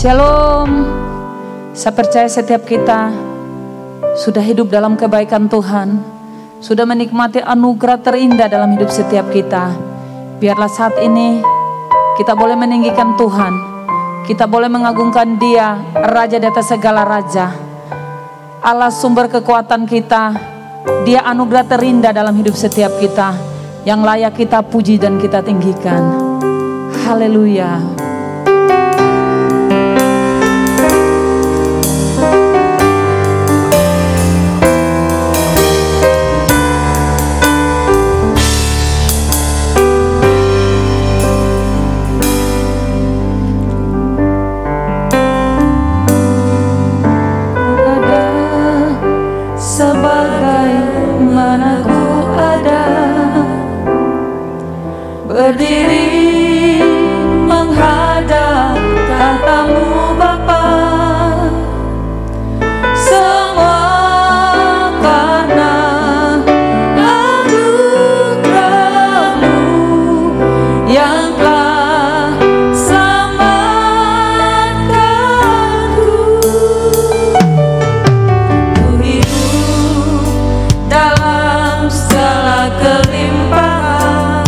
Shalom. Saya percaya setiap kita sudah hidup dalam kebaikan Tuhan, sudah menikmati anugerah terindah dalam hidup setiap kita. Biarlah saat ini kita boleh meninggikan Tuhan, kita boleh mengagungkan Dia, Raja di atas segala raja, Allah sumber kekuatan kita. Dia anugerah terindah dalam hidup setiap kita, yang layak kita puji dan kita tinggikan. Haleluya. Berdiri menghadap tahta-Mu Bapa, semua karena anugerah-Mu yang telah selamatkanku. Ku hidup dalam segala kelimpahan,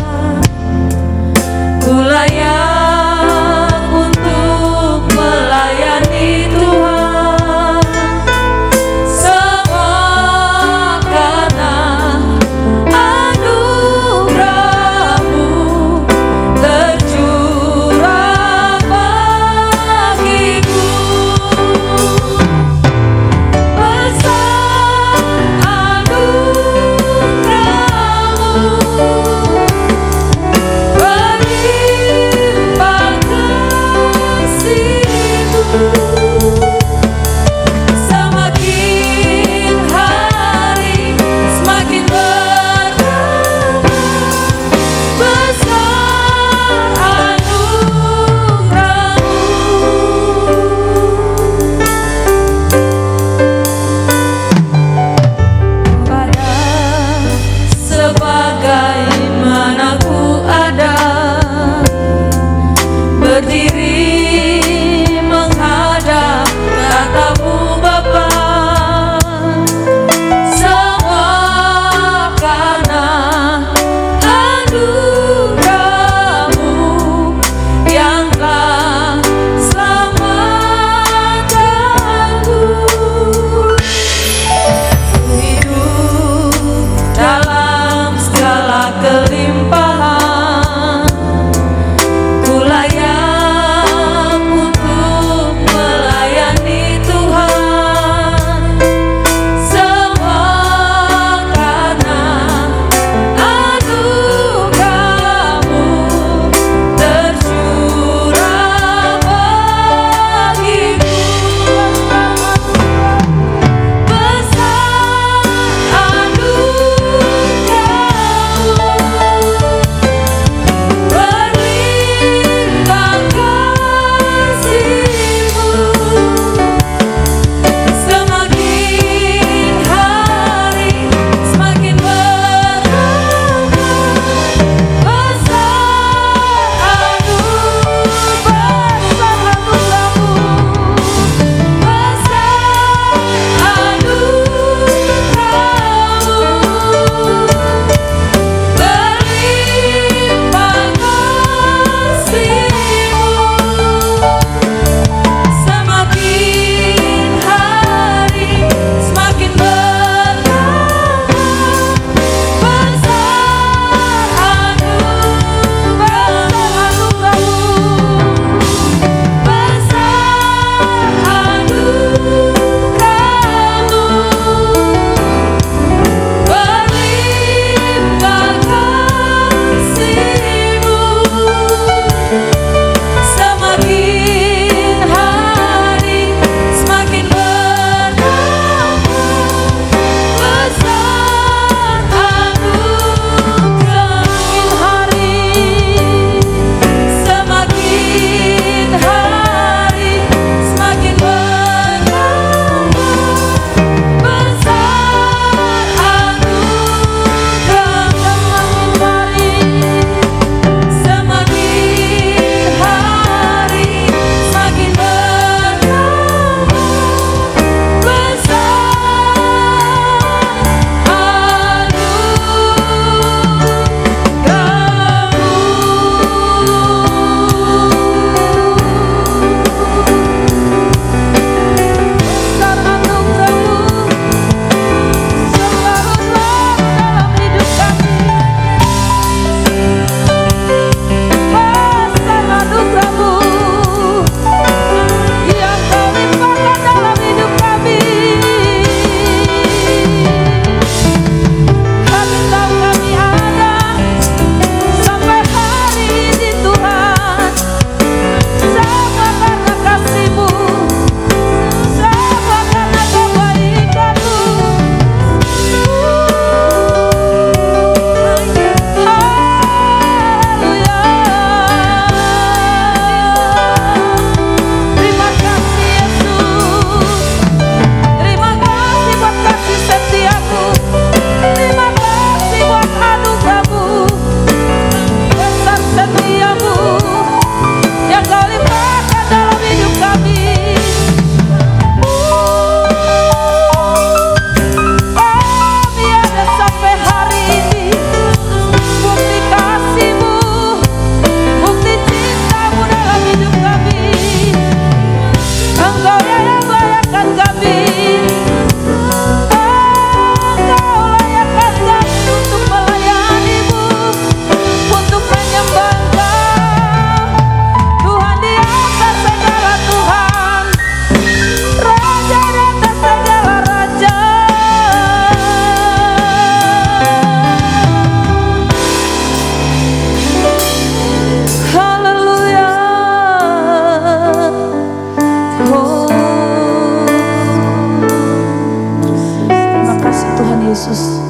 Yesus,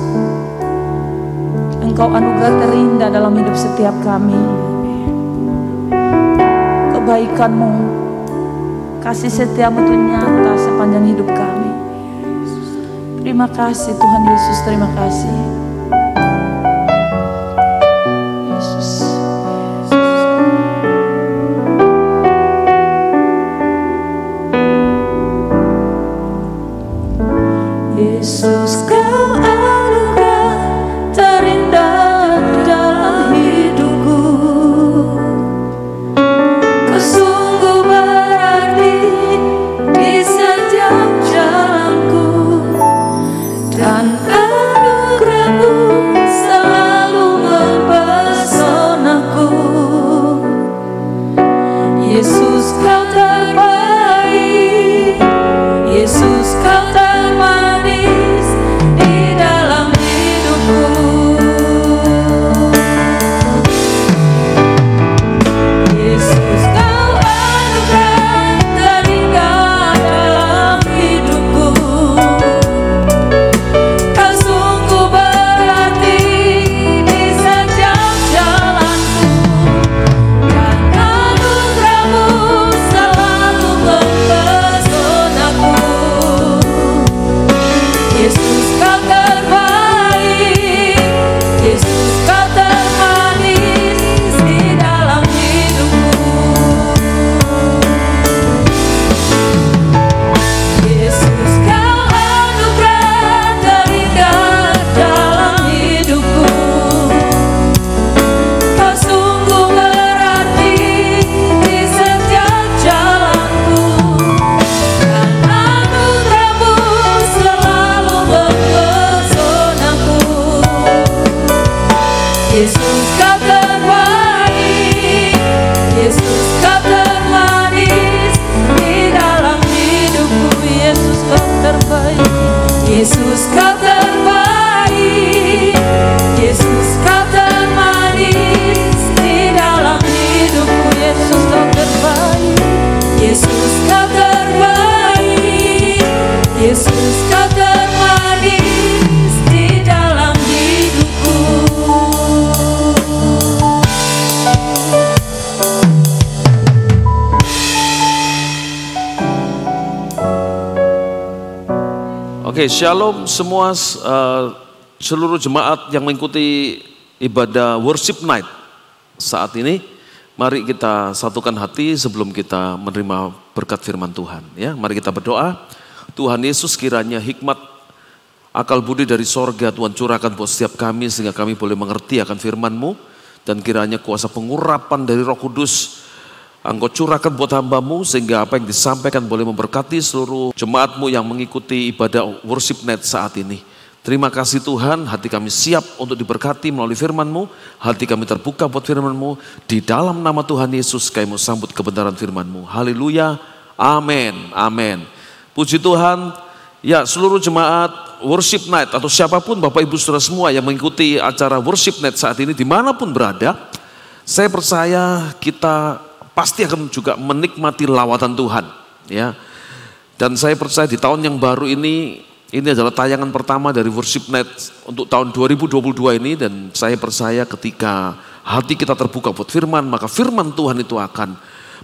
Engkau anugerah terindah dalam hidup setiap kami. Kebaikan-Mu, kasih setiamu itu nyata sepanjang hidup kami. Terima kasih Tuhan Yesus, terima kasih. Yesus. Yesus, Kau anugerah terindah dalam hidupku. Kau sungguh berarti di setiap jalanku, dan anugerah-Mu selalu mempesonaku. Yesus, Kau terbaik. Yesus, Kau termanis di dalam hidupku. Yesus, Kau anugerah terindah dalam hidupku. Kau sungguh berarti di setiap jalanku, dan anugerah-Mu selalu mempesonaku. Yesus, Kau terbaik. Yesus, Kau termanis di dalam hidupku. Yesus, Kau anugerah terindah dalam hidupku. Kau sungguh berarti di setiap jalanku, dan anugerah-Mu selalu mempesonaku. Yesus, Kau terbaik. Yesus, Kau termanis di dalam hidupku. Yesus, Kau terbaik. Yesus, Kau terbaik. Yesus, Kau termanis di dalam hidupku. Yesus, Kau terbaik. Yesus, Kau terbaik. Yesus, Kau termanis di dalam hidupku. Oke, shalom semua seluruh jemaat yang mengikuti ibadah worship night saat ini. Mari kita satukan hati sebelum kita menerima berkat firman Tuhan. Ya, mari kita berdoa. Tuhan Yesus, kiranya hikmat akal budi dari sorga Tuhan curahkan buat setiap kami sehingga kami boleh mengerti akan firman-Mu, dan kiranya kuasa pengurapan dari Roh Kudus Engkau curahkan buat hamba-Mu sehingga apa yang disampaikan boleh memberkati seluruh jemaat-Mu yang mengikuti ibadah worship night saat ini. Terima kasih Tuhan, hati kami siap untuk diberkati melalui firman-Mu, hati kami terbuka buat firman-Mu. Di dalam nama Tuhan Yesus kami mau sambut kebenaran firman-Mu. Haleluya, amin, amin. Puji Tuhan. Ya, seluruh jemaat worship night atau siapapun Bapak Ibu Saudara semua yang mengikuti acara worship night saat ini dimanapun berada, saya percaya kita pasti akan juga menikmati lawatan Tuhan, ya. Dan saya percaya di tahun yang baru ini adalah tayangan pertama dari worship night untuk tahun 2022 ini, dan saya percaya ketika hati kita terbuka buat firman, maka firman Tuhan itu akan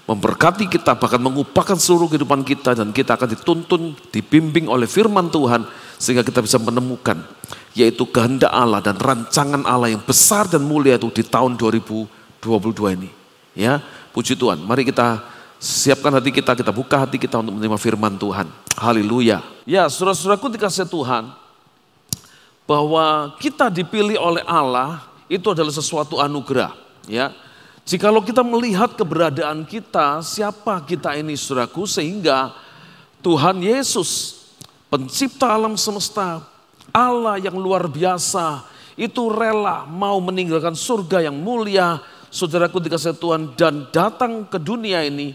memberkati kita, bahkan mengubahkan seluruh kehidupan kita, dan kita akan dituntun, dibimbing oleh firman Tuhan sehingga kita bisa menemukan yaitu kehendak Allah dan rancangan Allah yang besar dan mulia itu di tahun 2022 ini, ya. Puji Tuhan, mari kita siapkan hati kita buka hati kita untuk menerima firman Tuhan. Haleluya. Ya, saudara-saudaraku dikasih Tuhan, bahwa kita dipilih oleh Allah itu adalah sesuatu anugerah, ya. Jikalau kita melihat keberadaan kita, siapa kita ini saudaraku, sehingga Tuhan Yesus, pencipta alam semesta, Allah yang luar biasa, itu rela mau meninggalkan surga yang mulia, saudaraku dikasih Tuhan, dan datang ke dunia ini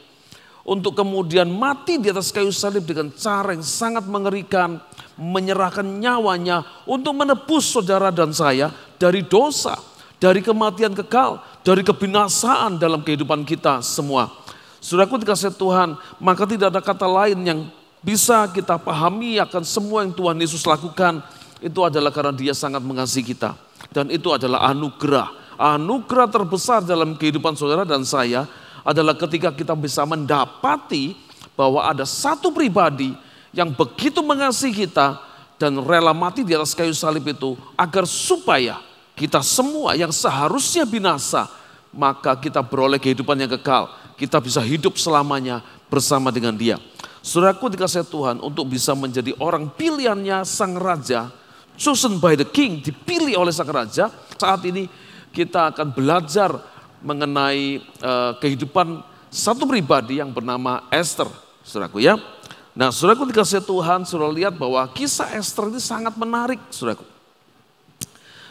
untuk kemudian mati di atas kayu salib dengan cara yang sangat mengerikan, menyerahkan nyawanya untuk menebus saudara dan saya dari dosa, dari kematian kekal, dari kebinasaan dalam kehidupan kita semua. Saudaraku dikasih Tuhan, maka tidak ada kata lain yang bisa kita pahami akan semua yang Tuhan Yesus lakukan. itu adalah karena dia sangat mengasihi kita. Dan itu adalah anugerah. Anugerah terbesar dalam kehidupan saudara dan saya adalah ketika kita bisa mendapati bahwa ada satu pribadi yang begitu mengasihi kita dan rela mati di atas kayu salib itu agar supaya kita semua yang seharusnya binasa, maka kita beroleh kehidupan yang kekal. Kita bisa hidup selamanya bersama dengan dia. Saudaraku dikasih Tuhan untuk bisa menjadi orang pilihannya sang raja, chosen by the king, dipilih oleh sang raja. Saat ini kita akan belajar mengenai kehidupan satu pribadi yang bernama Esther, saudaraku ya. Nah, saudaraku dikasih Tuhan, saudara lihat bahwa kisah Esther ini sangat menarik, saudaraku.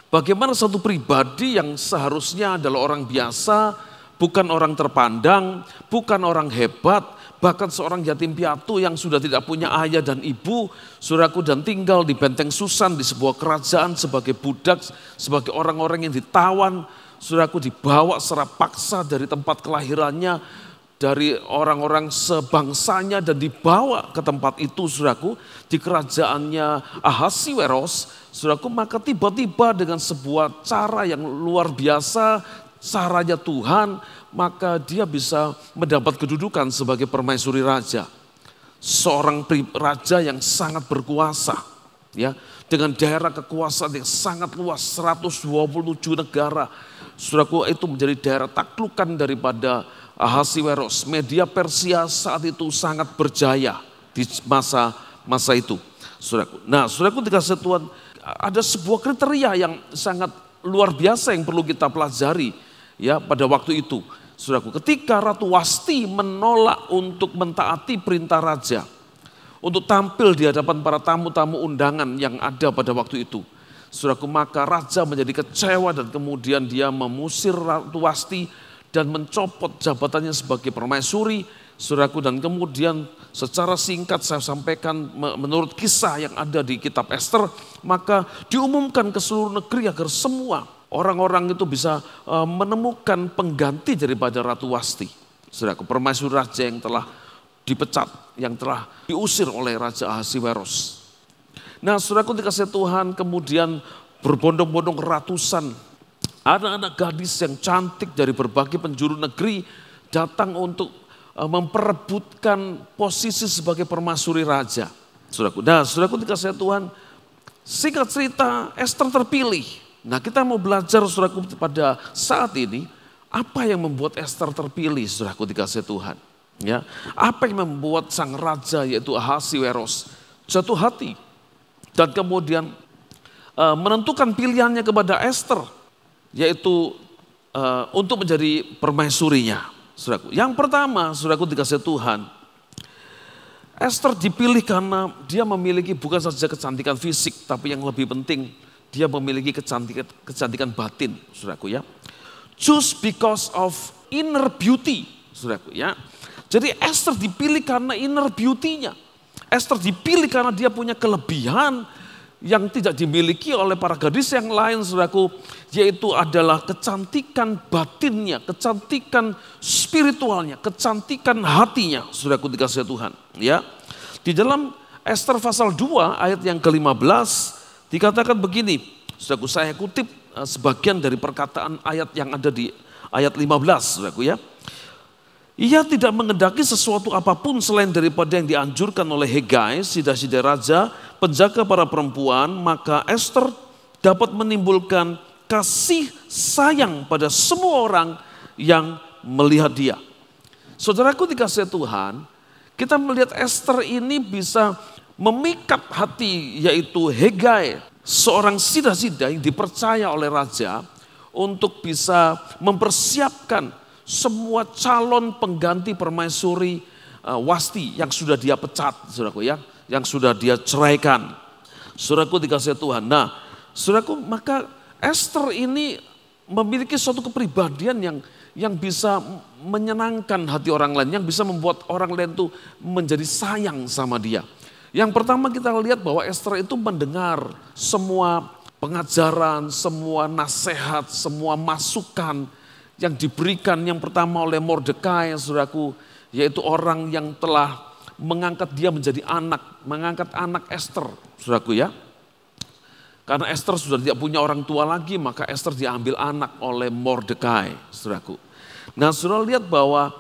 Bagaimana satu pribadi yang seharusnya adalah orang biasa, bukan orang terpandang, bukan orang hebat, bahkan seorang yatim piatu yang sudah tidak punya ayah dan ibu, saudaraku, dan tinggal di benteng Susan di sebuah kerajaan sebagai budak, sebagai orang-orang yang ditawan, saudaraku, dibawa secara paksa dari tempat kelahirannya, dari orang-orang sebangsanya dan dibawa ke tempat itu, saudaraku, di kerajaannya Ahasiweros, saudaraku, maka tiba-tiba dengan sebuah cara yang luar biasa, caranya Tuhan, maka dia bisa mendapat kedudukan sebagai permaisuri raja. Seorang raja yang sangat berkuasa, ya, dengan daerah kekuasaan yang sangat luas, 127 negara. Saudaraku, itu menjadi daerah taklukan daripada Ahasiweros. Media Persia saat itu sangat berjaya di masa itu, saudaraku. Nah, saudaraku dikasih Tuhan, ada sebuah kriteria yang sangat luar biasa yang perlu kita pelajari, ya, pada waktu itu. Saudaraku, ketika Ratu Wasti menolak untuk mentaati perintah raja, untuk tampil di hadapan para tamu-tamu undangan yang ada pada waktu itu, saudaraku, maka raja menjadi kecewa dan kemudian dia mengusir Ratu Wasti dan mencopot jabatannya sebagai permaisuri, saudaraku, dan kemudian secara singkat saya sampaikan menurut kisah yang ada di kitab Esther, maka diumumkan ke seluruh negeri agar semua orang-orang itu bisa menemukan pengganti daripada Ratu Wasti. Saudaraku, permaisuri raja yang telah dipecat, yang telah diusir oleh Raja Ahasiweros. Nah, saudaraku dikasih Tuhan, kemudian berbondong-bondong ratusan anak-anak gadis yang cantik dari berbagai penjuru negeri datang untuk memperebutkan posisi sebagai permaisuri raja. Saudaraku, nah, saudaraku dikasih Tuhan, singkat cerita Esther terpilih. Nah, kita mau belajar, saudaraku, pada saat ini apa yang membuat Esther terpilih, saudaraku dikasih Tuhan. Ya, apa yang membuat sang raja yaitu Ahasiweros jatuh hati dan kemudian menentukan pilihannya kepada Esther, yaitu untuk menjadi permaisurinya, saudaraku. Yang pertama, saudaraku dikasih Tuhan, Esther dipilih karena dia memiliki bukan saja kecantikan fisik, tapi yang lebih penting, dia memiliki kecantikan batin, saudaraku ya. Just because of inner beauty, saudaraku ya. Jadi Esther dipilih karena inner beauty-nya. Esther dipilih karena dia punya kelebihan yang tidak dimiliki oleh para gadis yang lain, saudaraku. Yaitu adalah kecantikan batinnya, kecantikan spiritualnya, kecantikan hatinya, saudaraku dikasih Tuhan. Ya, di dalam Esther pasal 2 ayat yang ke-15, dikatakan begini, saudaraku, saya kutip sebagian dari perkataan ayat yang ada di ayat 15, saudaraku ya. Ia tidak mengendaki sesuatu apapun selain daripada yang dianjurkan oleh Hegai, sida-sida raja, penjaga para perempuan, maka Esther dapat menimbulkan kasih sayang pada semua orang yang melihat dia. Saudaraku dikasih Tuhan, kita melihat Esther ini bisa memikat hati, yaitu Hegai, seorang sida-sida yang dipercaya oleh raja untuk bisa mempersiapkan semua calon pengganti permaisuri Wasti yang sudah dia pecat, saudaraku ya, yang sudah dia ceraikan. Saudaraku dikasih Tuhan. Nah, saudaraku, maka Esther ini memiliki suatu kepribadian yang bisa menyenangkan hati orang lain, yang bisa membuat orang lain itu menjadi sayang sama dia. Yang pertama kita lihat bahwa Esther itu mendengar semua pengajaran, semua nasihat, semua masukan yang diberikan yang pertama oleh Mordekai, saudaraku, yaitu orang yang telah mengangkat dia menjadi anak, mengangkat anak Esther, saudaraku ya. Karena Esther sudah tidak punya orang tua lagi, maka Esther diambil anak oleh Mordekai, saudaraku. Nah, saudara lihat bahwa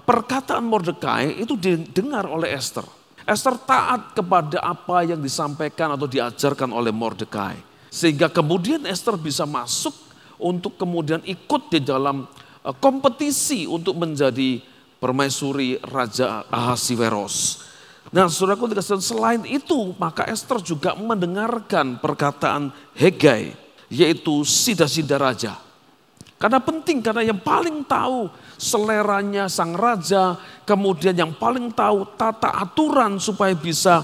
perkataan Mordekai itu didengar oleh Esther. Esther taat kepada apa yang disampaikan atau diajarkan oleh Mordekai. Sehingga kemudian Esther bisa masuk untuk kemudian ikut di dalam kompetisi untuk menjadi permaisuri Raja Ahasiweros. Nah, saudaraku, selain itu maka Esther juga mendengarkan perkataan Hegai, yaitu sida-sida raja. Karena penting, karena yang paling tahu seleranya sang raja, kemudian yang paling tahu tata aturan supaya bisa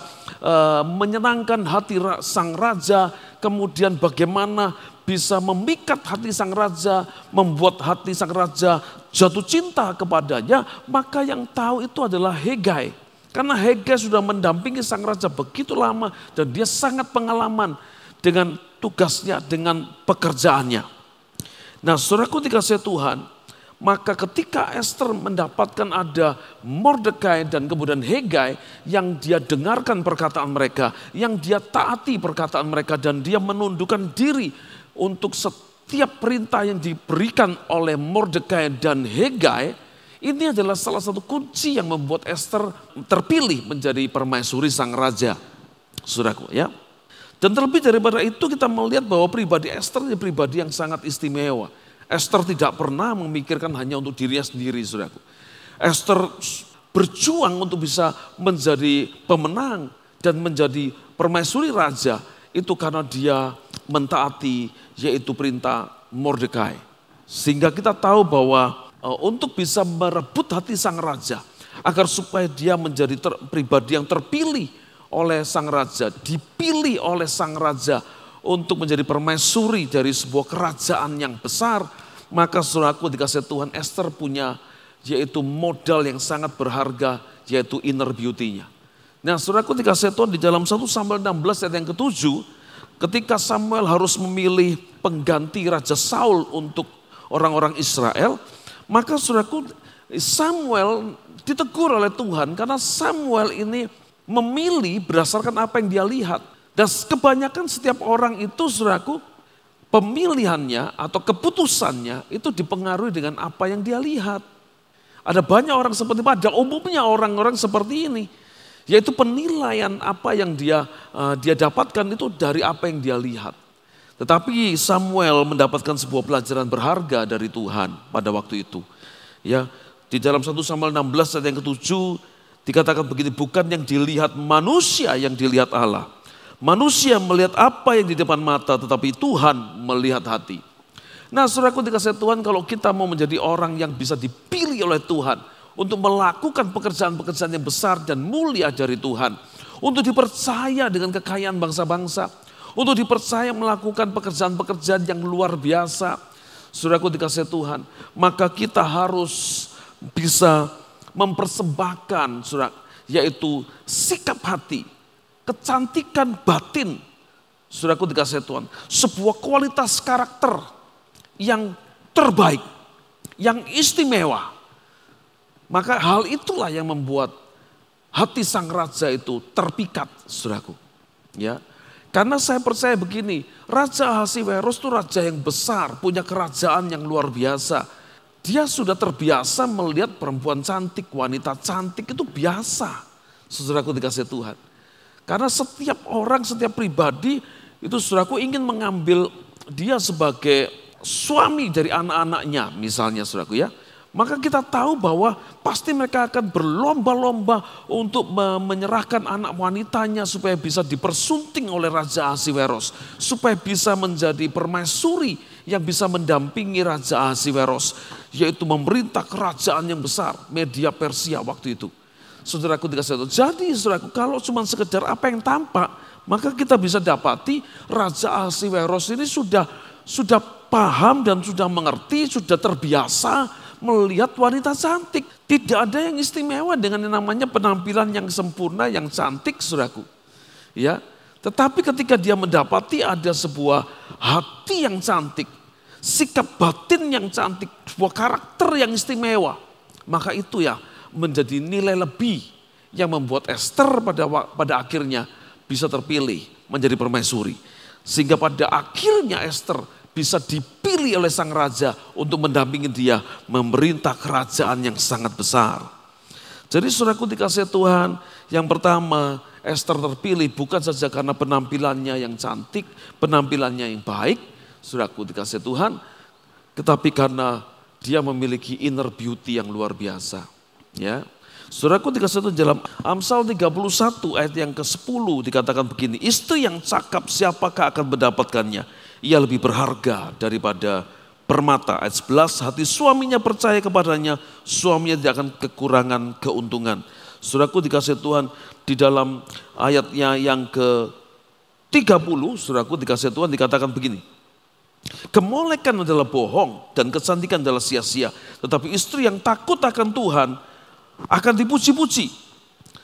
menyenangkan hati sang raja, kemudian bagaimana bisa memikat hati sang raja, membuat hati sang raja jatuh cinta kepadanya, maka yang tahu itu adalah Hegai. Karena Hegai sudah mendampingi sang raja begitu lama dan dia sangat pengalaman dengan tugasnya, dengan pekerjaannya. Nah, saudaraku dikasihi Tuhan, maka ketika Esther mendapatkan ada Mordekai dan kemudian Hegai yang dia dengarkan perkataan mereka, yang dia taati perkataan mereka dan dia menundukkan diri untuk setiap perintah yang diberikan oleh Mordekai dan Hegai, ini adalah salah satu kunci yang membuat Esther terpilih menjadi permaisuri sang raja. Saudaraku, ya. Dan terlebih daripada itu kita melihat bahwa pribadi Esther adalah pribadi yang sangat istimewa. Esther tidak pernah memikirkan hanya untuk dirinya sendiri, saudaraku. Esther berjuang untuk bisa menjadi pemenang dan menjadi permaisuri raja. Itu karena dia mentaati yaitu perintah Mordekai. Sehingga kita tahu bahwa untuk bisa merebut hati sang raja, agar supaya dia menjadi pribadi yang terpilih oleh sang raja, dipilih oleh sang raja untuk menjadi permaisuri dari sebuah kerajaan yang besar, maka saudaraku dikasihi Tuhan, Esther punya yaitu modal yang sangat berharga, yaitu inner beauty-nya. Nah, saudaraku dikasihi Tuhan, di dalam 1 Samuel 16 ayat yang ke-7, ketika Samuel harus memilih pengganti Raja Saul untuk orang-orang Israel, maka saudaraku, Samuel ditegur oleh Tuhan karena Samuel ini memilih berdasarkan apa yang dia lihat. Dan kebanyakan setiap orang itu, saudaraku, pemilihannya atau keputusannya itu dipengaruhi dengan apa yang dia lihat. Ada banyak orang seperti itu, pada umumnya orang-orang seperti ini. Yaitu penilaian apa yang dia dapatkan itu dari apa yang dia lihat. Tetapi Samuel mendapatkan sebuah pelajaran berharga dari Tuhan pada waktu itu. Ya, di dalam 1 Samuel 16 ayat yang ke-7 dikatakan begini, bukan yang dilihat manusia yang dilihat Allah. Manusia melihat apa yang di depan mata, tetapi Tuhan melihat hati. Nah, saudaraku dikasihi Tuhan, kalau kita mau menjadi orang yang bisa dipilih oleh Tuhan untuk melakukan pekerjaan-pekerjaan yang besar dan mulia dari Tuhan, untuk dipercaya dengan kekayaan bangsa-bangsa, untuk dipercaya melakukan pekerjaan-pekerjaan yang luar biasa, saudaraku dikasihi Tuhan, maka kita harus bisa mempersembahkan, saudara, yaitu sikap hati, kecantikan batin, saudaraku dikasihi Tuhan, sebuah kualitas karakter yang terbaik, yang istimewa. Maka hal itulah yang membuat hati sang raja itu terpikat, saudaraku. Ya. Karena saya percaya begini, Raja Ahasiweros itu raja yang besar, punya kerajaan yang luar biasa. Dia sudah terbiasa melihat perempuan cantik, wanita cantik itu biasa. Saudaraku dikasihi Tuhan. Karena setiap orang, setiap pribadi itu saudaraku ingin mengambil dia sebagai suami dari anak-anaknya misalnya, saudaraku ya. Maka kita tahu bahwa pasti mereka akan berlomba-lomba untuk menyerahkan anak wanitanya supaya bisa dipersunting oleh Raja Ahasiweros. Supaya bisa menjadi permaisuri yang bisa mendampingi Raja Ahasiweros. Yaitu memerintah kerajaan yang besar, Media Persia waktu itu. Saudaraku dikasihi Tuhan. Jadi saudaraku, kalau cuma sekedar apa yang tampak, maka kita bisa dapati Raja Ahasiweros ini sudah paham dan sudah mengerti, sudah terbiasa melihat wanita cantik. Tidak ada yang istimewa dengan yang namanya penampilan yang sempurna, yang cantik, saudaraku. Ya, tetapi ketika dia mendapati ada sebuah hati yang cantik, sikap batin yang cantik, sebuah karakter yang istimewa, maka itu ya menjadi nilai lebih yang membuat Esther pada akhirnya bisa terpilih menjadi permaisuri. Sehingga pada akhirnya Esther bisa dipilih oleh sang raja untuk mendampingi dia memerintah kerajaan yang sangat besar. Jadi saudaraku dikasihi Tuhan, yang pertama Esther terpilih bukan saja karena penampilannya yang cantik, penampilannya yang baik, saudaraku dikasihi Tuhan, tetapi karena dia memiliki inner beauty yang luar biasa. Ya, saudaraku dikasihi Tuhan, dalam Amsal 31 ayat yang ke-10 dikatakan begini, istri yang cakap siapakah akan mendapatkannya? Ia lebih berharga daripada permata. Ayat 11, hati suaminya percaya kepadanya, suaminya tidak akan kekurangan keuntungan. Saudaraku dikasihi Tuhan, di dalam ayatnya yang ke-30, saudaraku dikasihi Tuhan dikatakan begini. Kemolekan adalah bohong dan kecantikan adalah sia-sia. Tetapi istri yang takut akan Tuhan akan dipuji-puji.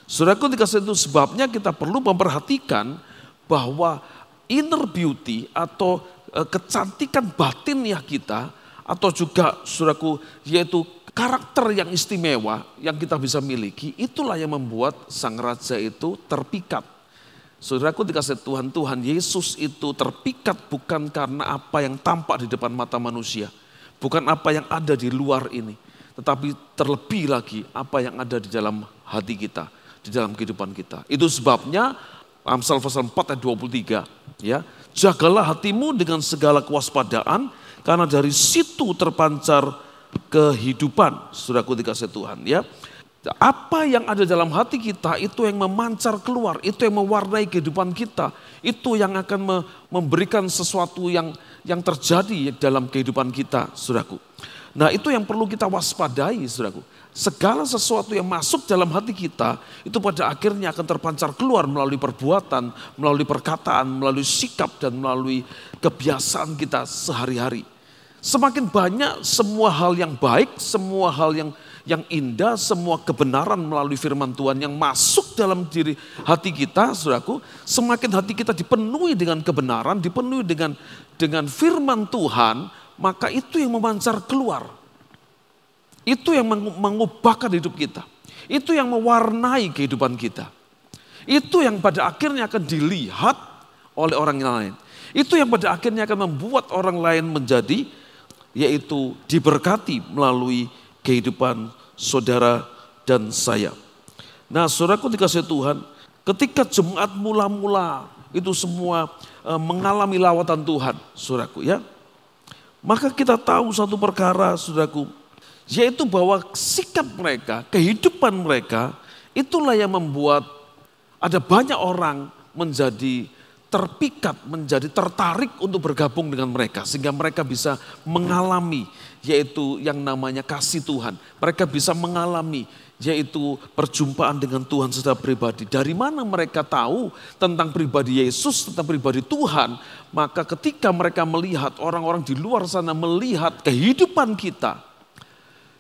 Saudaraku dikasihi Tuhan, sebabnya kita perlu memperhatikan bahwa inner beauty atau kecantikan batiniah kita, atau juga saudaraku yaitu karakter yang istimewa yang kita bisa miliki, itulah yang membuat sang raja itu terpikat. Saudaraku dikasihi Tuhan, Tuhan Yesus itu terpikat bukan karena apa yang tampak di depan mata manusia, bukan apa yang ada di luar ini, tetapi terlebih lagi apa yang ada di dalam hati kita, di dalam kehidupan kita. Itu sebabnya Amsal pasal 4 ayat 23, ya, jagalah hatimu dengan segala kewaspadaan, karena dari situ terpancar kehidupan. Saudaraku dikasihi Tuhan, ya. Apa yang ada dalam hati kita itu yang memancar keluar, itu yang mewarnai kehidupan kita, itu yang akan memberikan sesuatu yang terjadi dalam kehidupan kita, saudaraku. Nah, itu yang perlu kita waspadai, saudaraku. Segala sesuatu yang masuk dalam hati kita itu pada akhirnya akan terpancar keluar melalui perbuatan, melalui perkataan, melalui sikap dan melalui kebiasaan kita sehari-hari. Semakin banyak semua hal yang baik, semua hal yang indah, semua kebenaran melalui firman Tuhan yang masuk dalam diri hati kita, saudaraku, semakin hati kita dipenuhi dengan kebenaran, dipenuhi dengan firman Tuhan, maka itu yang memancar keluar. Itu yang mengubahkan hidup kita. Itu yang mewarnai kehidupan kita. Itu yang pada akhirnya akan dilihat oleh orang lain. Itu yang pada akhirnya akan membuat orang lain menjadi, yaitu diberkati melalui kehidupan saudara dan saya. Nah, saudaraku dikasihi Tuhan, ketika jemaat mula-mula itu semua mengalami lawatan Tuhan, saudaraku, ya, maka kita tahu satu perkara, saudaraku, yaitu bahwa sikap mereka, kehidupan mereka, itulah yang membuat ada banyak orang menjadi terpikat, menjadi tertarik untuk bergabung dengan mereka. Sehingga mereka bisa mengalami yaitu yang namanya kasih Tuhan. Mereka bisa mengalami yaitu perjumpaan dengan Tuhan secara pribadi. Dari mana mereka tahu tentang pribadi Yesus, tentang pribadi Tuhan? Maka ketika mereka melihat, orang-orang di luar sana melihat kehidupan kita,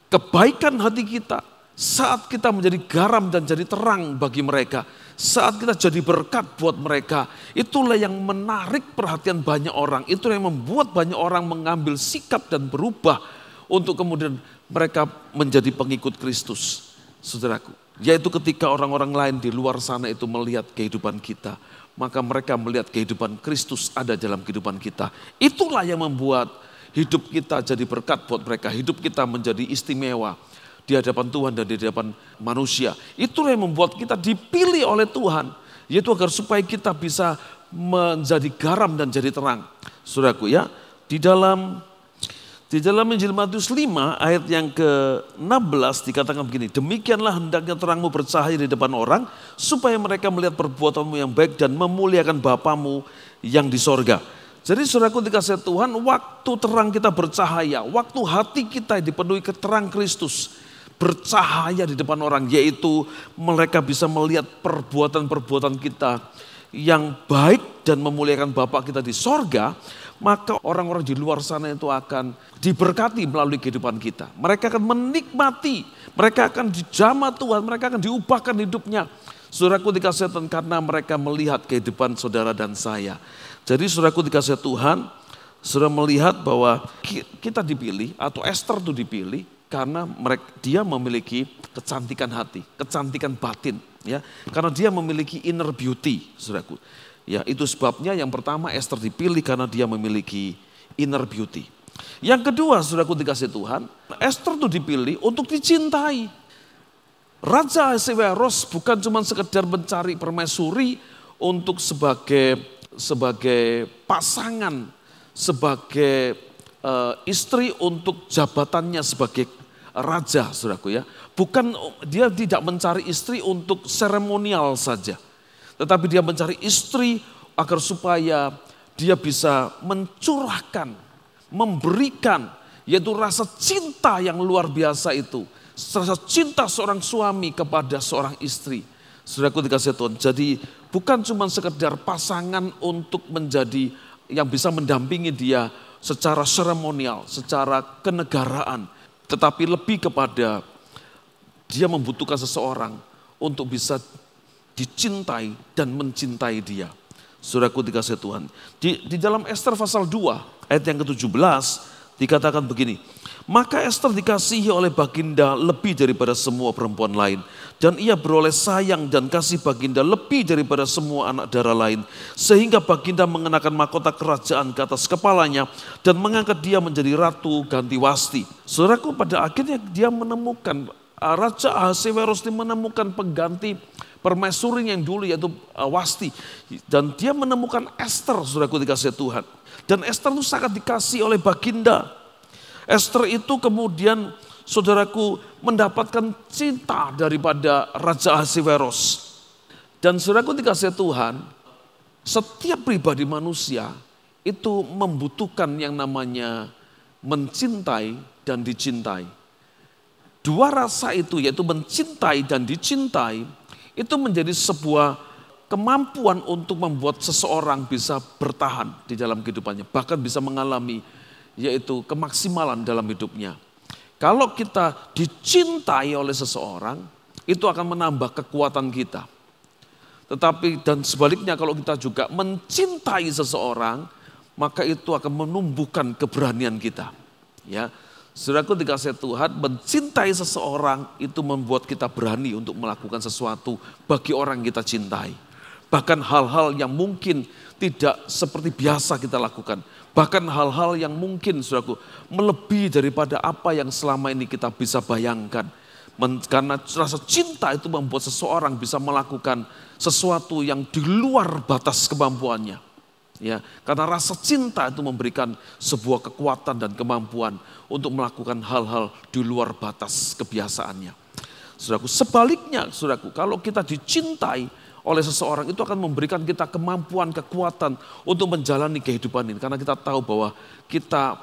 kebaikan hati kita, saat kita menjadi garam dan jadi terang bagi mereka, saat kita jadi berkat buat mereka, itulah yang menarik perhatian banyak orang. Itulah yang membuat banyak orang mengambil sikap dan berubah untuk kemudian mereka menjadi pengikut Kristus, saudaraku. Yaitu ketika orang-orang lain di luar sana itu melihat kehidupan kita, maka mereka melihat kehidupan Kristus ada dalam kehidupan kita. Itulah yang membuat hidup kita jadi berkat buat mereka, hidup kita menjadi istimewa di hadapan Tuhan dan di hadapan manusia. Itulah yang membuat kita dipilih oleh Tuhan, yaitu agar supaya kita bisa menjadi garam dan jadi terang. Saudaraku, ya, di dalam Injil Matius 5 ayat yang ke-16 dikatakan begini, demikianlah hendaknya terangmu bercahaya di depan orang, supaya mereka melihat perbuatanmu yang baik dan memuliakan Bapamu yang di sorga. Jadi saudaraku dikasihi Tuhan, waktu terang kita bercahaya, waktu hati kita dipenuhi keterang Kristus, bercahaya di depan orang, yaitu mereka bisa melihat perbuatan-perbuatan kita yang baik dan memuliakan Bapa kita di sorga, maka orang-orang di luar sana itu akan diberkati melalui kehidupan kita. Mereka akan menikmati, mereka akan dijamah Tuhan, mereka akan diubahkan hidupnya. Saudaraku dikasihi Tuhan, karena mereka melihat kehidupan saudara dan saya. Jadi saudaraku dikasihi Tuhan, saudara melihat bahwa kita dipilih atau Esther itu dipilih karena dia memiliki kecantikan hati, kecantikan batin, ya. Karena dia memiliki inner beauty, saudaraku. Ya, itu sebabnya yang pertama Esther dipilih karena dia memiliki inner beauty. Yang kedua, saudaraku dikasih Tuhan, Esther itu dipilih untuk dicintai. Raja Ahasiweros bukan cuma sekedar mencari permaisuri untuk sebagai pasangan, sebagai istri untuk jabatannya sebagai raja, saudaraku ya. Bukan, dia tidak mencari istri untuk seremonial saja. Tetapi dia mencari istri agar supaya dia bisa mencurahkan, memberikan, yaitu rasa cinta yang luar biasa itu. Rasa cinta seorang suami kepada seorang istri. Saudaraku dikasih Tuhan, jadi bukan cuma sekedar pasangan untuk menjadi yang bisa mendampingi dia secara seremonial, secara kenegaraan. Tetapi lebih kepada dia membutuhkan seseorang untuk bisa dicintai dan mencintai dia. Saudaraku dikasih Tuhan. Di dalam Esther pasal 2 ayat yang ke-17 dikatakan begini. Maka Esther dikasihi oleh Baginda lebih daripada semua perempuan lain. Dan ia beroleh sayang dan kasih Baginda lebih daripada semua anak dara lain. Sehingga Baginda mengenakan mahkota kerajaan ke atas kepalanya dan mengangkat dia menjadi ratu ganti Wasti. Saudaraku, pada akhirnya dia menemukan, Raja Ahasiweros menemukan pengganti permaisuri yang dulu yaitu Wasti. Dan dia menemukan Esther, saudaraku dikasih Tuhan. Dan Esther itu sangat dikasih oleh Baginda. Esther itu kemudian saudaraku mendapatkan cinta daripada Raja Ahasiweros. Dan saudaraku dikasih Tuhan, setiap pribadi manusia itu membutuhkan yang namanya mencintai dan dicintai. Dua rasa itu yaitu mencintai dan dicintai itu menjadi sebuah kemampuan untuk membuat seseorang bisa bertahan di dalam kehidupannya. Bahkan bisa mengalami yaitu kemaksimalan dalam hidupnya. Kalau kita dicintai oleh seseorang, itu akan menambah kekuatan kita. Tetapi dan sebaliknya kalau kita juga mencintai seseorang, maka itu akan menumbuhkan keberanian kita. Ya, saudaraku dikasih Tuhan, mencintai seseorang itu membuat kita berani untuk melakukan sesuatu bagi orang yang kita cintai. Bahkan hal-hal yang mungkin tidak seperti biasa kita lakukan. Bahkan hal-hal yang mungkin, saudaraku, melebihi daripada apa yang selama ini kita bisa bayangkan. Karena rasa cinta itu membuat seseorang bisa melakukan sesuatu yang di luar batas kemampuannya. Ya, karena rasa cinta itu memberikan sebuah kekuatan dan kemampuan untuk melakukan hal-hal di luar batas kebiasaannya. Saudaraku, sebaliknya, saudaraku, kalau kita dicintai oleh seseorang itu akan memberikan kita kemampuan, kekuatan untuk menjalani kehidupan ini. Karena kita tahu bahwa kita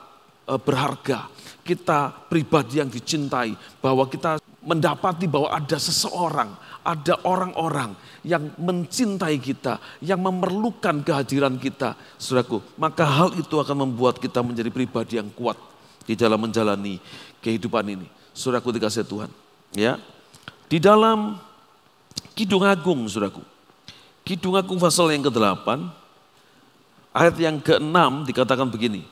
berharga, kita pribadi yang dicintai, bahwa kita mendapati bahwa ada seseorang, ada orang-orang yang mencintai kita, yang memerlukan kehadiran kita, saudaraku. Maka hal itu akan membuat kita menjadi pribadi yang kuat di dalam menjalani kehidupan ini. Saudaraku dikasih Tuhan. Ya, di dalam Kidung Agung, saudaraku. Kidung Agung pasal yang ke-8, ayat yang ke-6 dikatakan begini.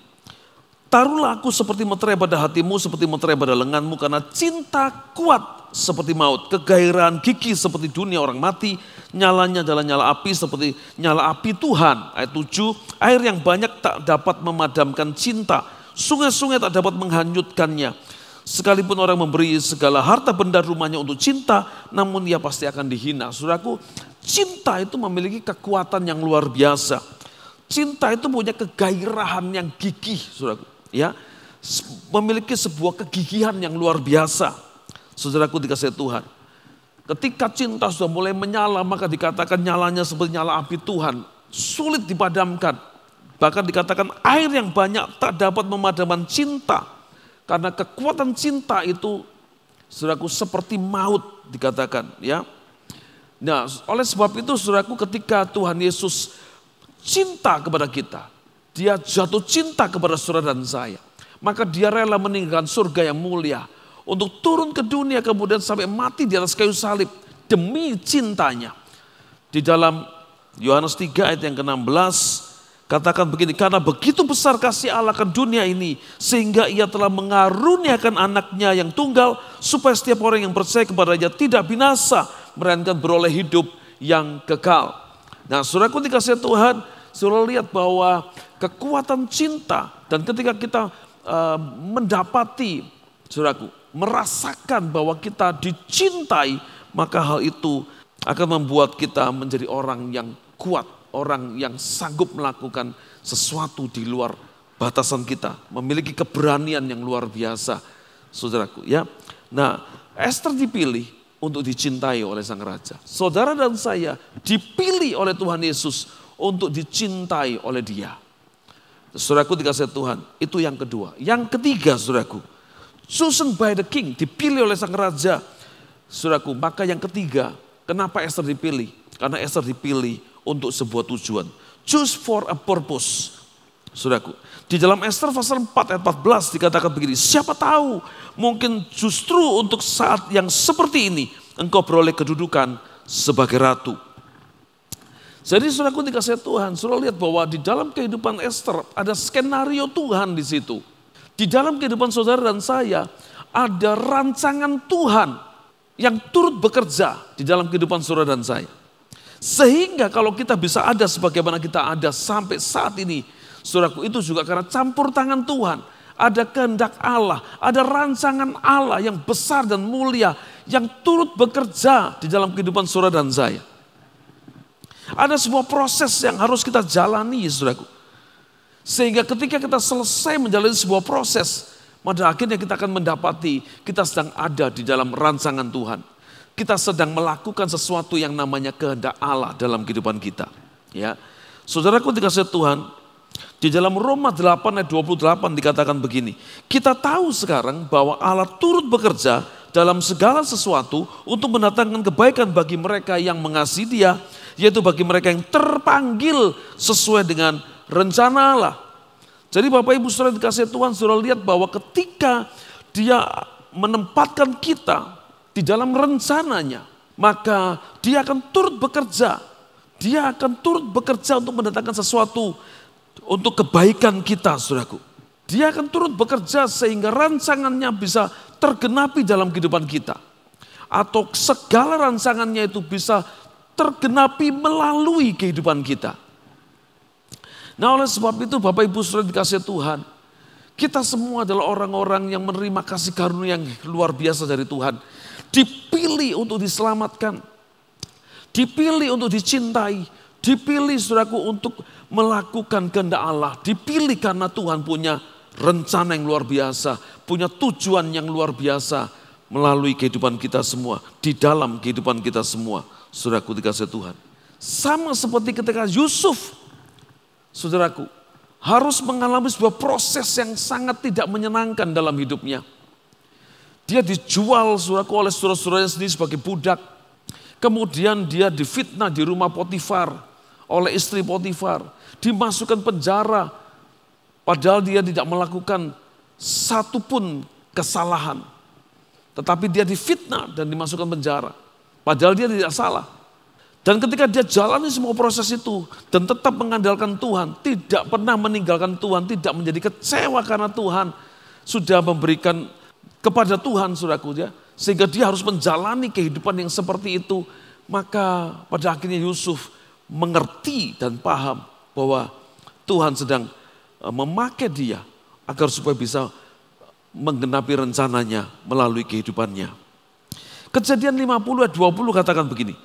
Taruhlah aku seperti meterai pada hatimu, seperti meterai pada lenganmu, karena cinta kuat seperti maut, kegairahan gigih seperti dunia orang mati, nyalanya adalah nyala api seperti nyala api Tuhan. Ayat 7, air yang banyak tak dapat memadamkan cinta, sungai-sungai tak dapat menghanyutkannya. Sekalipun orang memberi segala harta benda rumahnya untuk cinta, namun ia pasti akan dihina. Saudaraku, cinta itu memiliki kekuatan yang luar biasa. Cinta itu punya kegairahan yang gigih, saudaraku. Ya, memiliki sebuah kegigihan yang luar biasa. Saudaraku dikasih Tuhan. Ketika cinta sudah mulai menyala, maka dikatakan nyalanya seperti nyala api Tuhan. Sulit dipadamkan. Bahkan dikatakan air yang banyak tak dapat memadamkan cinta. Karena kekuatan cinta itu, saudaraku, seperti maut dikatakan. Ya. Nah, oleh sebab itu, saudaraku, ketika Tuhan Yesus cinta kepada kita, dia jatuh cinta kepada saudara dan saya, maka dia rela meninggalkan surga yang mulia untuk turun ke dunia kemudian sampai mati di atas kayu salib demi cintanya. Di dalam Yohanes 3 ayat yang ke-16, katakan begini, karena begitu besar kasih Allah ke dunia ini, sehingga ia telah mengaruniakan anaknya yang tunggal, supaya setiap orang yang percaya kepadanya tidak binasa, melainkan beroleh hidup yang kekal. Nah, saudaraku dikasih Tuhan, saudara lihat bahwa kekuatan cinta dan ketika kita mendapati, saudaraku, merasakan bahwa kita dicintai, maka hal itu akan membuat kita menjadi orang yang kuat, orang yang sanggup melakukan sesuatu di luar batasan kita, memiliki keberanian yang luar biasa, saudaraku, ya. Nah, Ester dipilih untuk dicintai oleh sang raja. Saudara dan saya dipilih oleh Tuhan Yesus untuk dicintai oleh Dia. Saudaraku dikasih Tuhan, itu yang kedua. Yang ketiga, saudaraku, chosen by the king, dipilih oleh sang raja. Saudaraku, maka yang ketiga, kenapa Ester dipilih? Karena Ester dipilih untuk sebuah tujuan. Choose for a purpose. Saudaraku, di dalam Ester pasal 4 ayat 14 dikatakan begini, siapa tahu mungkin justru untuk saat yang seperti ini engkau beroleh kedudukan sebagai ratu. Jadi saudaraku dikasih Tuhan, saudara lihat bahwa di dalam kehidupan Ester ada skenario Tuhan di situ. Di dalam kehidupan saudara dan saya ada rancangan Tuhan yang turut bekerja di dalam kehidupan saudara dan saya. Sehingga kalau kita bisa ada sebagaimana kita ada sampai saat ini, saudaraku, itu juga karena campur tangan Tuhan. Ada kehendak Allah, ada rancangan Allah yang besar dan mulia yang turut bekerja di dalam kehidupan saudara dan saya. Ada sebuah proses yang harus kita jalani, saudaraku. Sehingga ketika kita selesai menjalani sebuah proses, pada akhirnya kita akan mendapati kita sedang ada di dalam rancangan Tuhan. Kita sedang melakukan sesuatu yang namanya kehendak Allah dalam kehidupan kita. Ya, saudaraku dikasih Tuhan, di dalam Roma 8 ayat 28 dikatakan begini. Kita tahu sekarang bahwa Allah turut bekerja dalam segala sesuatu untuk mendatangkan kebaikan bagi mereka yang mengasihi Dia, yaitu bagi mereka yang terpanggil sesuai dengan rencana Allah. Jadi Bapak Ibu saudara dikasih Tuhan, saudara lihat bahwa ketika Dia menempatkan kita di dalam rencananya, maka Dia akan turut bekerja. Dia akan turut bekerja untuk mendatangkan sesuatu untuk kebaikan kita, saudaraku. Dia akan turut bekerja sehingga rancangannya bisa tergenapi dalam kehidupan kita. Atau segala rancangannya itu bisa tergenapi melalui kehidupan kita. Nah, oleh sebab itu Bapak Ibu saudara dikasih Tuhan, kita semua adalah orang-orang yang menerima kasih karunia yang luar biasa dari Tuhan. Dipilih untuk diselamatkan, dipilih untuk dicintai, dipilih saudaraku untuk melakukan kehendak Allah. Dipilih karena Tuhan punya rencana yang luar biasa, punya tujuan yang luar biasa melalui kehidupan kita semua, di dalam kehidupan kita semua. Saudaraku dikasih Tuhan. Sama seperti ketika Yusuf, saudaraku, harus mengalami sebuah proses yang sangat tidak menyenangkan dalam hidupnya. Dia dijual, saudaraku, oleh saudara-saudaranya sendiri sebagai budak. Kemudian dia difitnah di rumah Potifar oleh istri Potifar. Dimasukkan penjara, padahal dia tidak melakukan satupun kesalahan. Tetapi dia difitnah dan dimasukkan penjara. Padahal dia tidak salah. Dan ketika dia jalani semua proses itu dan tetap mengandalkan Tuhan, tidak pernah meninggalkan Tuhan, tidak menjadi kecewa karena Tuhan sudah memberikan kepada Tuhan, saudaraku, ya, sehingga dia harus menjalani kehidupan yang seperti itu. Maka pada akhirnya Yusuf mengerti dan paham bahwa Tuhan sedang memakai dia agar supaya bisa menggenapi rencananya melalui kehidupannya. Kejadian 50 ayat 20 katakan begini.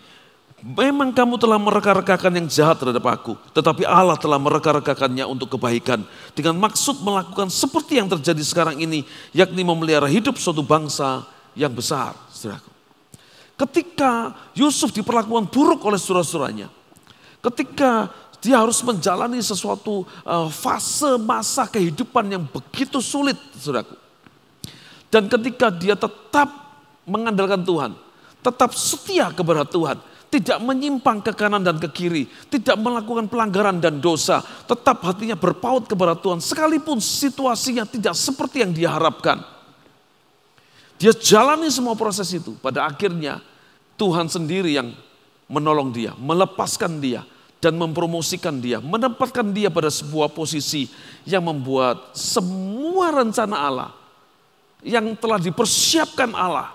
Memang kamu telah mereka-rekakan yang jahat terhadap aku, tetapi Allah telah mereka-rekakannya untuk kebaikan dengan maksud melakukan seperti yang terjadi sekarang ini, yakni memelihara hidup suatu bangsa yang besar. Saudaraku, ketika Yusuf diperlakukan buruk oleh saudara-saudaranya, ketika dia harus menjalani sesuatu fase masa kehidupan yang begitu sulit, saudaraku, dan ketika dia tetap mengandalkan Tuhan, tetap setia kepada Tuhan, tidak menyimpang ke kanan dan ke kiri, tidak melakukan pelanggaran dan dosa, tetap hatinya berpaut kepada Tuhan, sekalipun situasinya tidak seperti yang dia harapkan. Dia jalani semua proses itu, pada akhirnya Tuhan sendiri yang menolong dia, melepaskan dia, dan mempromosikan dia, menempatkan dia pada sebuah posisi yang membuat semua rencana Allah yang telah dipersiapkan Allah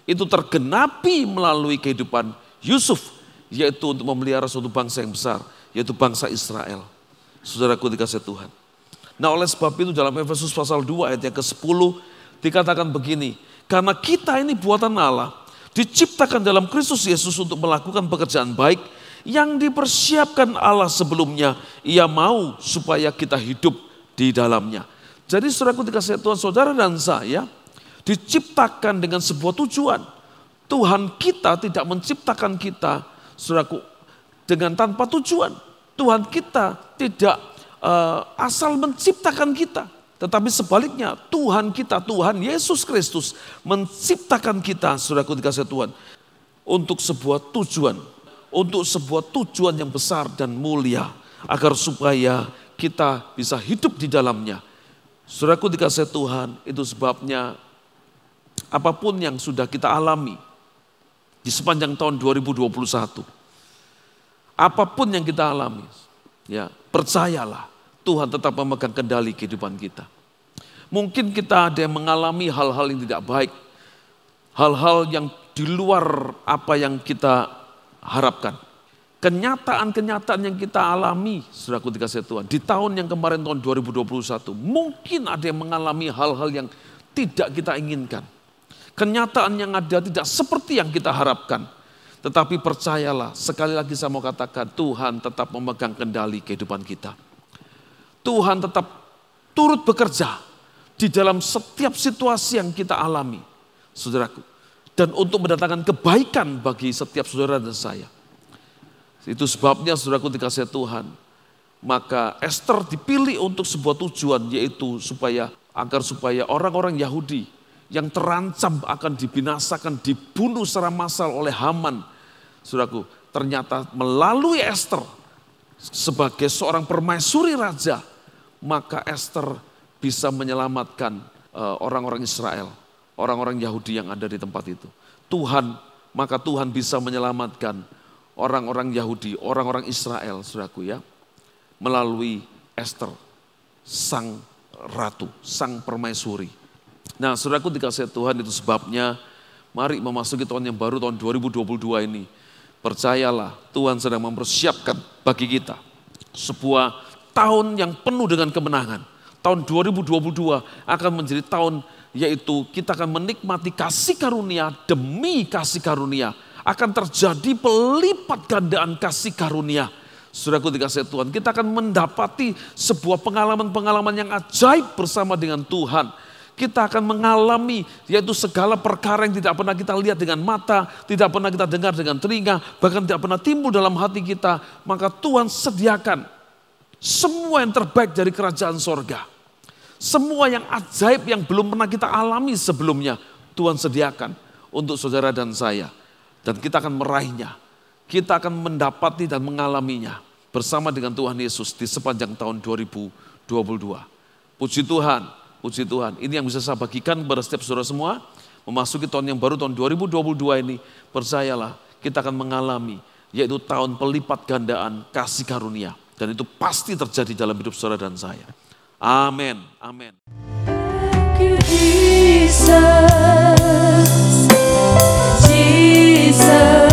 itu tergenapi melalui kehidupan Yusuf yaitu untuk memelihara suatu bangsa yang besar, yaitu bangsa Israel. Saudaraku dikasih Tuhan. Nah oleh sebab itu dalam Efesus pasal 2 ayat yang ke-10 dikatakan begini, karena kita ini buatan Allah, diciptakan dalam Kristus Yesus untuk melakukan pekerjaan baik yang dipersiapkan Allah sebelumnya. Ia mau supaya kita hidup di dalamnya. Jadi saudaraku dikasih Tuhan, saudara dan saya diciptakan dengan sebuah tujuan. Tuhan kita tidak menciptakan kita, saudaraku, dengan tanpa tujuan. Tuhan kita tidak asal menciptakan kita. Tetapi sebaliknya Tuhan kita, Tuhan Yesus Kristus menciptakan kita, saudaraku dikasih Tuhan, untuk sebuah tujuan. Untuk sebuah tujuan yang besar dan mulia. Agar supaya kita bisa hidup di dalamnya. Saudaraku dikasih Tuhan, itu sebabnya apapun yang sudah kita alami di sepanjang tahun 2021. Apapun yang kita alami, ya percayalah Tuhan tetap memegang kendali kehidupan kita. Mungkin kita ada yang mengalami hal-hal yang tidak baik, hal-hal yang di luar apa yang kita harapkan. Kenyataan-kenyataan yang kita alami, saudaraku dikasih Tuhan, di tahun yang kemarin tahun 2021, mungkin ada yang mengalami hal-hal yang tidak kita inginkan. Kenyataan yang ada tidak seperti yang kita harapkan. Tetapi percayalah, sekali lagi saya mau katakan, Tuhan tetap memegang kendali kehidupan kita. Tuhan tetap turut bekerja di dalam setiap situasi yang kita alami, saudaraku. Dan untuk mendatangkan kebaikan bagi setiap saudara dan saya. Itu sebabnya saudaraku dikasih Tuhan, maka Esther dipilih untuk sebuah tujuan, yaitu agar supaya orang-orang Yahudi yang terancam akan dibinasakan, dibunuh secara massal oleh Haman. Saudaraku, ternyata melalui Esther sebagai seorang permaisuri raja, maka Esther bisa menyelamatkan orang-orang Israel, orang-orang Yahudi yang ada di tempat itu. Maka Tuhan bisa menyelamatkan orang-orang Yahudi, orang-orang Israel, saudaraku ya, melalui Esther, sang ratu, sang permaisuri. Nah, saudaraku dikasih Tuhan, itu sebabnya mari memasuki tahun yang baru, tahun 2022 ini. Percayalah, Tuhan sedang mempersiapkan bagi kita sebuah tahun yang penuh dengan kemenangan. Tahun 2022 akan menjadi tahun, yaitu kita akan menikmati kasih karunia demi kasih karunia. Akan terjadi pelipat gandaan kasih karunia. Saudaraku dikasih Tuhan, kita akan mendapati sebuah pengalaman-pengalaman yang ajaib bersama dengan Tuhan. Kita akan mengalami yaitu segala perkara yang tidak pernah kita lihat dengan mata, tidak pernah kita dengar dengan telinga, bahkan tidak pernah timbul dalam hati kita. Maka Tuhan sediakan semua yang terbaik dari kerajaan sorga. Semua yang ajaib yang belum pernah kita alami sebelumnya, Tuhan sediakan untuk saudara dan saya. Dan kita akan meraihnya. Kita akan mendapati dan mengalaminya bersama dengan Tuhan Yesus di sepanjang tahun 2022. Puji Tuhan, puji Tuhan. Ini yang bisa saya bagikan kepada setiap saudara semua. Memasuki tahun yang baru, tahun 2022 ini, percayalah kita akan mengalami, yaitu tahun pelipat gandaan kasih karunia. Dan itu pasti terjadi dalam hidup saudara dan saya. Amin, amin. Thank you, Jesus. Jesus.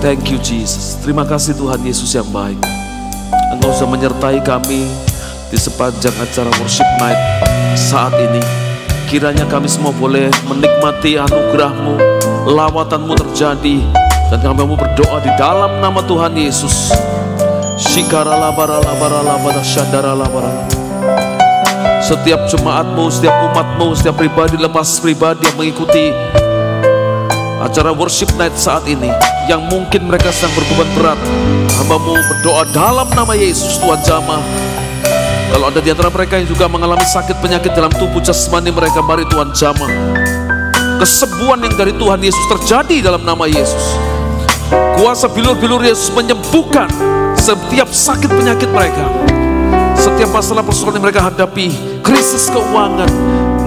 Thank you Jesus. Terima kasih Tuhan Yesus yang baik. Engkau sudah menyertai kami di sepanjang acara worship night saat ini. Kiranya kami semua boleh menikmati anugerah-Mu, lawatan-Mu terjadi, dan kami mau berdoa di dalam nama Tuhan Yesus. Setiap jemaat-Mu, setiap umat-Mu, setiap pribadi lepas pribadi yang mengikuti acara worship night saat ini, yang mungkin mereka sedang berbeban berat, hamba-Mu berdoa dalam nama Yesus. Tuhan jamah. Kalau ada di antara mereka yang juga mengalami sakit penyakit dalam tubuh jasmani mereka, mari Tuhan jamah. Kesembuhan yang dari Tuhan Yesus terjadi dalam nama Yesus. Kuasa bilur-bilur Yesus menyembuhkan setiap sakit penyakit mereka, setiap masalah persoalan yang mereka hadapi, krisis keuangan,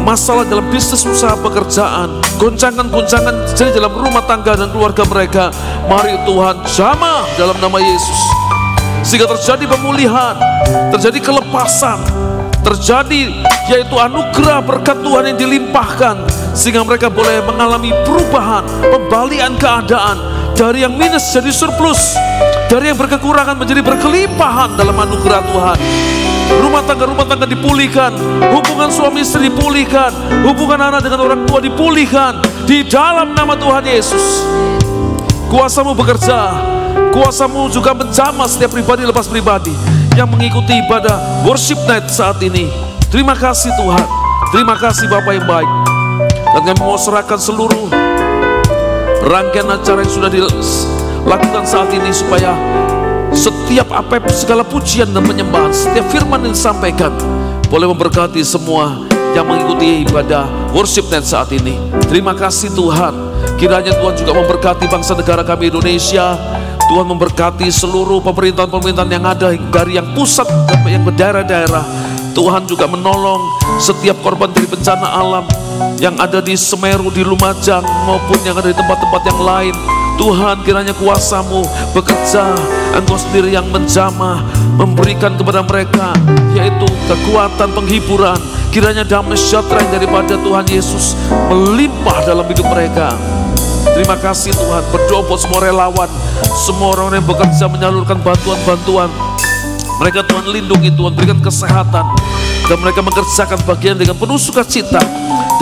masalah dalam bisnis, usaha, pekerjaan, goncangan-goncangan terjadi dalam rumah tangga dan keluarga mereka. Mari Tuhan jamah dalam nama Yesus, sehingga terjadi pemulihan, terjadi kelepasan, terjadi yaitu anugerah berkat Tuhan yang dilimpahkan, sehingga mereka boleh mengalami perubahan, pembalian keadaan dari yang minus jadi surplus, dari yang berkekurangan menjadi berkelimpahan dalam anugerah Tuhan. Rumah tangga dipulihkan, hubungan suami istri dipulihkan, hubungan anak dengan orang tua dipulihkan di dalam nama Tuhan Yesus. Kuasa-Mu bekerja, Kuasa-Mu juga menjamah setiap pribadi lepas pribadi yang mengikuti ibadah worship night saat ini. Terima kasih Tuhan, terima kasih Bapa yang baik. Dan kami mau serahkan seluruh rangkaian acara yang sudah dilakukan saat ini, supaya setiap segala pujian dan penyembahan, setiap firman yang disampaikan boleh memberkati semua yang mengikuti ibadah worship night saat ini. Terima kasih Tuhan. Kiranya Tuhan juga memberkati bangsa negara kami Indonesia. Tuhan memberkati seluruh pemerintahan-pemerintahan yang ada, dari yang pusat sampai yang ke daerah-daerah. Tuhan juga menolong setiap korban dari bencana alam yang ada di Semeru, di Lumajang, maupun yang ada di tempat-tempat yang lain. Tuhan, kiranya kuasa-Mu bekerja, Engkau sendiri yang menjamah, memberikan kepada mereka yaitu kekuatan, penghiburan. Kiranya damai sejahtera yang daripada Tuhan Yesus melimpah dalam hidup mereka. Terima kasih Tuhan. Berdoa buat semua relawan, semua orang yang bekerja menyalurkan bantuan-bantuan. Mereka Tuhan lindungi, Tuhan berikan kesehatan, dan mereka mengerjakan bagian dengan penuh sukacita,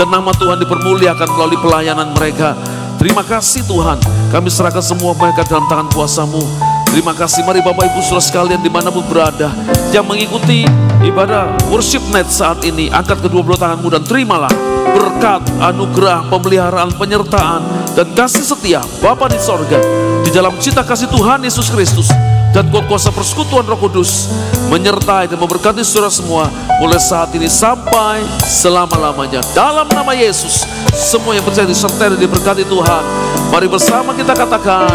dan nama Tuhan dipermuliakan melalui pelayanan mereka. Terima kasih Tuhan. Kami serahkan semua mereka dalam tangan kuasa-Mu. Terima kasih. Mari Bapak Ibu Saudara sekalian dimanapun berada yang mengikuti ibadah worship night saat ini, angkat kedua belah tanganmu dan terimalah berkat, anugerah, pemeliharaan, penyertaan, dan kasih setia Bapa di sorga, di dalam cinta kasih Tuhan Yesus Kristus, dan kuasa persekutuan Roh Kudus menyertai dan memberkati saudara semua mulai saat ini sampai selama-lamanya. Dalam nama Yesus, semua yang percaya disertai dan diberkati Tuhan. Mari bersama kita katakan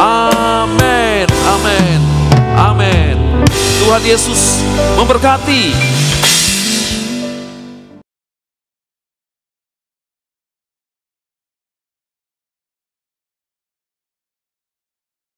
amin, amin, amin. Tuhan Yesus memberkati.